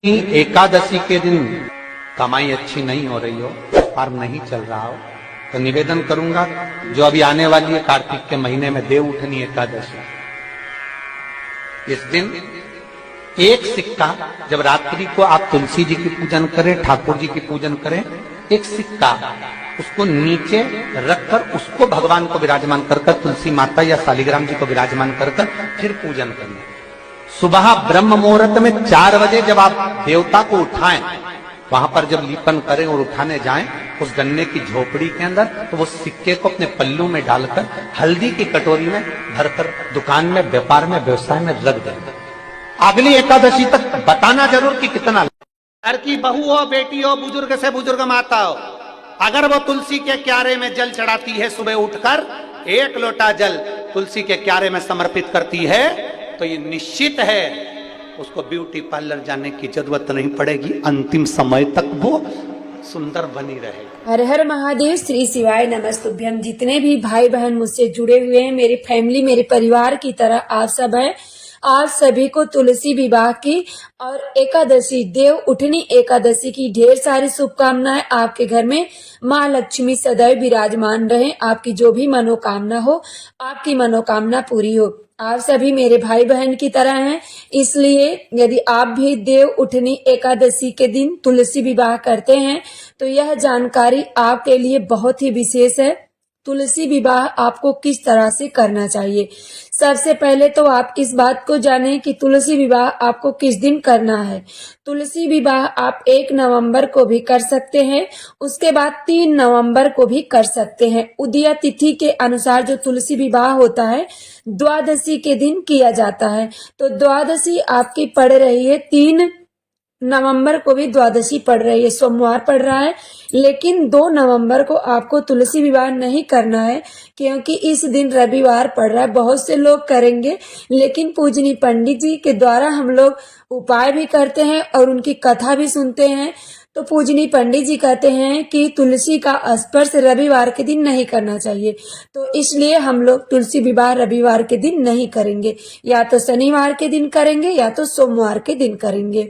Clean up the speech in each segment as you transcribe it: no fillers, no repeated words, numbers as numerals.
एकादशी के दिन कमाई अच्छी नहीं हो रही हो, फार्म नहीं चल रहा हो, तो निवेदन करूंगा जो अभी आने वाली है कार्तिक के महीने में देव उठनी एकादशी, इस दिन एक सिक्का, जब रात्रि को आप तुलसी जी की पूजन करें, ठाकुर जी की पूजन करें, एक सिक्का उसको नीचे रखकर उसको भगवान को विराजमान कर तुलसी माता या शालिग्राम जी को विराजमान कर फिर पूजन करें। सुबह ब्रह्म मुहूर्त में 4 बजे जब आप देवता को उठाएं, वहां पर जब लीपन करें और उठाने जाएं, उस गन्ने की झोपड़ी के अंदर, तो वो सिक्के को अपने पल्लू में डालकर हल्दी की कटोरी में भरकर दुकान में, व्यापार में, व्यवसाय में रख दें। अगली एकादशी तक बताना जरूर कि कितना। घर की बहू हो, बेटी हो, बुजुर्ग से बुजुर्ग माता हो, अगर वो तुलसी के क्यारे में जल चढ़ाती है, सुबह उठकर 1 लोटा जल तुलसी के क्यारे में समर्पित करती है, तो ये निश्चित है उसको ब्यूटी पार्लर जाने की जरूरत नहीं पड़ेगी, अंतिम समय तक वो सुंदर बनी रहेगी। हर हर महादेव, श्री शिवाय नमस्तुभ्यम। जितने भी भाई बहन मुझसे जुड़े हुए हैं, मेरी फैमिली, मेरे परिवार की तरह आप सब हैं, आप सभी को तुलसी विवाह की और एकादशी, देव उठनी एकादशी की ढेर सारी शुभकामनाएं। आपके घर में माँ लक्ष्मी सदैव विराजमान रहे, आपकी जो भी मनोकामना हो, आपकी मनोकामना पूरी हो। आप सभी मेरे भाई बहन की तरह हैं, इसलिए यदि आप भी देव उठनी एकादशी के दिन तुलसी विवाह करते हैं तो यह जानकारी आपके लिए बहुत ही विशेष है। तुलसी विवाह आपको किस तरह से करना चाहिए, सबसे पहले तो आप इस बात को जानें कि तुलसी विवाह आपको किस दिन करना है। तुलसी विवाह आप 1 नवंबर को भी कर सकते हैं, उसके बाद 3 नवंबर को भी कर सकते हैं। उदया तिथि के अनुसार जो तुलसी विवाह होता है द्वादशी के दिन किया जाता है, तो द्वादशी आपकी पड़ रही है 3 नवंबर को भी द्वादशी पड़ रही है, सोमवार पड़ रहा है, लेकिन 2 नवंबर को आपको तुलसी विवाह नहीं करना है क्योंकि इस दिन रविवार पड़ रहा है। बहुत से लोग करेंगे, लेकिन पूजनीय पंडित जी के द्वारा हम लोग उपाय भी करते हैं और उनकी कथा भी सुनते हैं, तो पूजनीय पंडित जी कहते हैं कि तुलसी का स्पर्श रविवार के दिन नहीं करना चाहिए, तो इसलिए हम लोग तुलसी विवाह रविवार के दिन नहीं करेंगे, या तो शनिवार के दिन करेंगे या तो सोमवार के दिन करेंगे।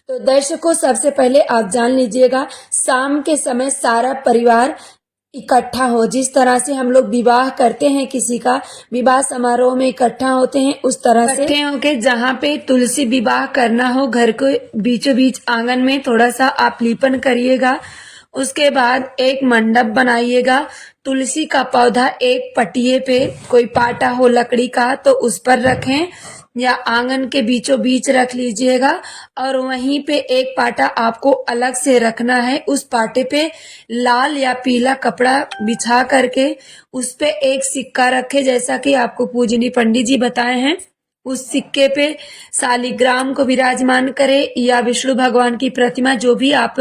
तो दर्शकों, सबसे पहले आप जान लीजिएगा, शाम के समय सारा परिवार इकट्ठा हो, जिस तरह से हम लोग विवाह करते हैं, किसी का विवाह समारोह में इकट्ठा होते हैं, उस तरह से इकट्ठे होके जहाँ पे तुलसी विवाह करना हो, घर के बीचों बीच आंगन में थोड़ा सा आप लीपन करिएगा। उसके बाद एक मंडप बनाइएगा, तुलसी का पौधा एक पटिए पे, कोई पाटा हो लकड़ी का तो उस पर रखें या आंगन के बीचों बीच रख लीजिएगा, और वहीं पे एक पाटा आपको अलग से रखना है। उस पाटे पे लाल या पीला कपड़ा बिछा करके उस पे एक सिक्का रखे, जैसा कि आपको पूजनीय पंडित जी बताए हैं। उस सिक्के पे शालिग्राम को विराजमान करें या विष्णु भगवान की प्रतिमा जो भी आप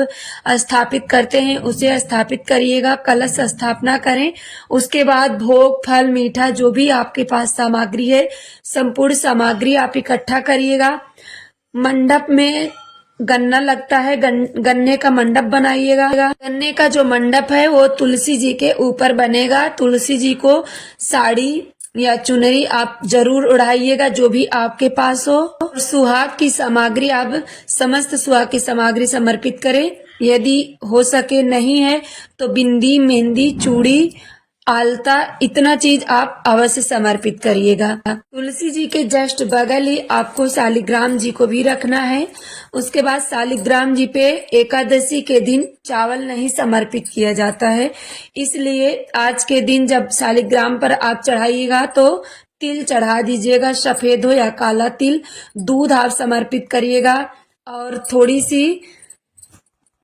स्थापित करते हैं उसे स्थापित करिएगा, कलश स्थापना करें। उसके बाद भोग, फल, मीठा जो भी आपके पास सामग्री है, संपूर्ण सामग्री आप इकट्ठा करिएगा। मंडप में गन्ना लगता है, गन्ने का मंडप बनाइएगा। गन्ने का जो मंडप है वो तुलसी जी के ऊपर बनेगा। तुलसी जी को साड़ी या चुनरी आप जरूर उड़ाइएगा, जो भी आपके पास हो। सुहाग की सामग्री, आप समस्त सुहाग की सामग्री समर्पित करें। यदि हो सके नहीं है तो बिंदी, मेहंदी, चूड़ी, आलता, इतना चीज आप अवश्य समर्पित करिएगा। तुलसी जी के जस्ट बगल ही आपको शालिग्राम जी को भी रखना है। उसके बाद शालिग्राम जी पे एकादशी के दिन चावल नहीं समर्पित किया जाता है, इसलिए आज के दिन जब शालिग्राम पर आप चढ़ाइएगा तो तिल चढ़ा दीजिएगा, सफेद हो या काला तिल। दूध आप समर्पित करिएगा और थोड़ी सी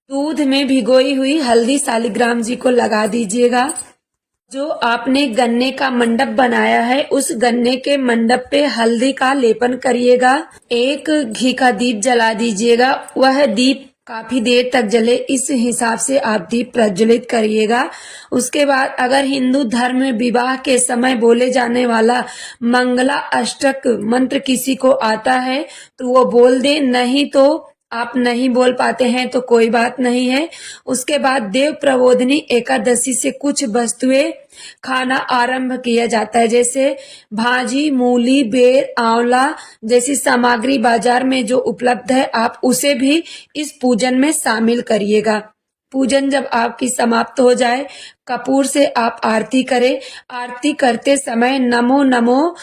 दूध में भिगोई हुई हल्दी शालिग्राम जी को लगा दीजिएगा। जो आपने गन्ने का मंडप बनाया है उस गन्ने के मंडप पे हल्दी का लेपन करिएगा। एक घी का दीप जला दीजिएगा, वह दीप काफी देर तक जले, इस हिसाब से आप दीप प्रज्वलित करिएगा। उसके बाद अगर हिंदू धर्म में विवाह के समय बोले जाने वाला मंगला अष्टक मंत्र किसी को आता है तो वो बोल दे, नहीं तो आप नहीं बोल पाते हैं तो कोई बात नहीं है। उसके बाद देव प्रबोधनी एकादशी से कुछ वस्तुएं खाना आरंभ किया जाता है, जैसे भाजी, मूली, बेर, आंवला जैसी सामग्री बाजार में जो उपलब्ध है, आप उसे भी इस पूजन में शामिल करिएगा। पूजन जब आपकी समाप्त हो जाए, कपूर से आप आरती करें। आरती करते समय नमो नमो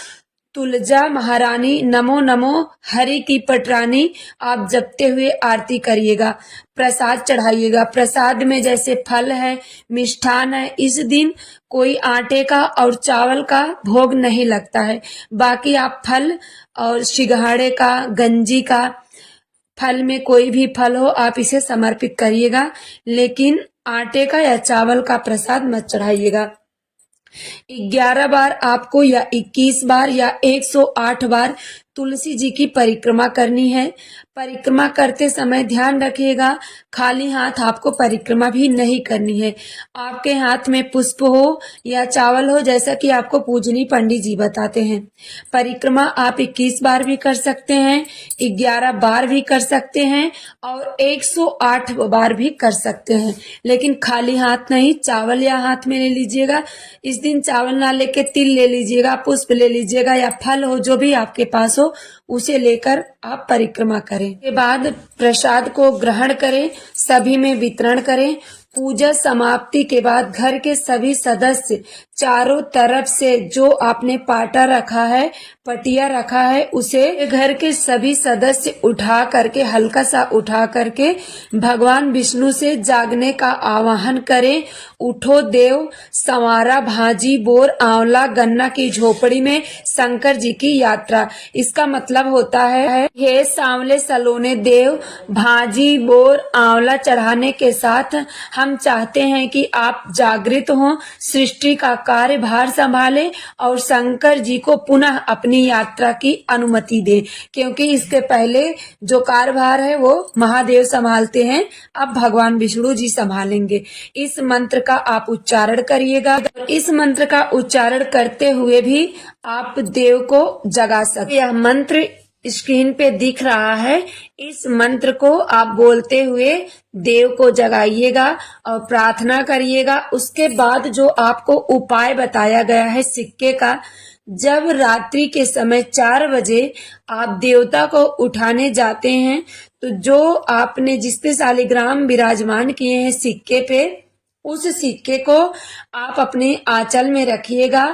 तुलजा महारानी, नमो नमो हरि की पटरानी आप जपते हुए आरती करिएगा। प्रसाद चढ़ाइएगा। प्रसाद में जैसे फल है, मिष्ठान है, इस दिन कोई आटे का और चावल का भोग नहीं लगता है। बाकी आप फल और सिंघाड़े का, गंजी का, फल में कोई भी फल हो आप इसे समर्पित करिएगा, लेकिन आटे का या चावल का प्रसाद मत चढ़ाइएगा। 11 बार आपको या 21 बार या 108 बार तुलसी जी की परिक्रमा करनी है। परिक्रमा करते समय ध्यान रखिएगा, खाली हाथ आपको परिक्रमा भी नहीं करनी है। आपके हाथ में पुष्प हो या चावल हो, जैसा कि आपको पूजनी पंडित जी बताते हैं। परिक्रमा आप 21 बार भी कर सकते हैं, 11 बार भी कर सकते हैं और 108 बार भी कर सकते हैं, लेकिन खाली हाथ नहीं, चावल या हाथ में ले लीजिएगा। इस दिन चावल ना लेके तिल ले लीजिएगा, पुष्प ले लीजिएगा या फल हो जो भी आपके पास हो उसे लेकर आप परिक्रमा करें। के बाद प्रसाद को ग्रहण करें, सभी में वितरण करें। पूजा समाप्ति के बाद घर के सभी सदस्य चारों तरफ से जो आपने पाटा रखा है, पटिया रखा है, उसे घर के सभी सदस्य उठा करके, हल्का सा उठा करके भगवान विष्णु से जागने का आवाहन करें। उठो देव, संवारा भाजी, बोर, आंवला, गन्ना की झोपड़ी में शंकर जी की यात्रा। इसका मतलब होता है, हे सांवले सलोने देव, भाजी, बोर, आंवला चढ़ाने के साथ हम चाहते हैं कि आप जागृत हों, सृष्टि का कार्यभार संभालें और शंकर जी को पुनः अपनी यात्रा की अनुमति दें, क्योंकि इसके पहले जो कार्यभार है वो महादेव संभालते हैं, अब भगवान विष्णु जी संभालेंगे। इस मंत्र का आप उच्चारण करिएगा। इस मंत्र का उच्चारण करते हुए भी आप देव को जगा सकते। यह मंत्र स्क्रीन पे दिख रहा है, इस मंत्र को आप बोलते हुए देव को जगाइएगा और प्रार्थना करिएगा। उसके बाद जो आपको उपाय बताया गया है सिक्के का, जब रात्रि के समय 4 बजे आप देवता को उठाने जाते हैं, तो जो आपने जिस पे शालिग्राम विराजमान किए हैं सिक्के पे, उस सिक्के को आप अपने आंचल में रखिएगा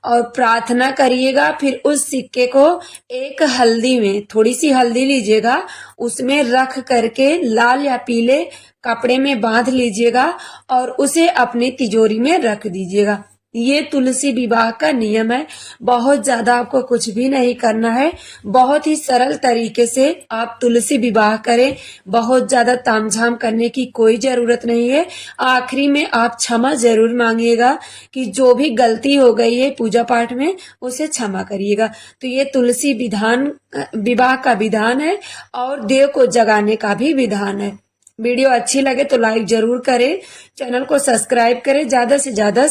और प्रार्थना करिएगा। फिर उस सिक्के को एक हल्दी में, थोड़ी सी हल्दी लीजिएगा, उसमें रख करके लाल या पीले कपड़े में बांध लीजिएगा और उसे अपनी तिजोरी में रख दीजिएगा। ये तुलसी विवाह का नियम है। बहुत ज्यादा आपको कुछ भी नहीं करना है, बहुत ही सरल तरीके से आप तुलसी विवाह करें। बहुत ज्यादा तामझाम करने की कोई जरूरत नहीं है। आखिरी में आप क्षमा जरूर मांगिएगा कि जो भी गलती हो गई है पूजा पाठ में उसे क्षमा करिएगा। तो ये तुलसी विवाह का विधान है और देव को जगाने का भी विधान है। वीडियो अच्छी लगे तो लाइक जरूर करें, चैनल को सब्सक्राइब करें, ज्यादा से ज्यादा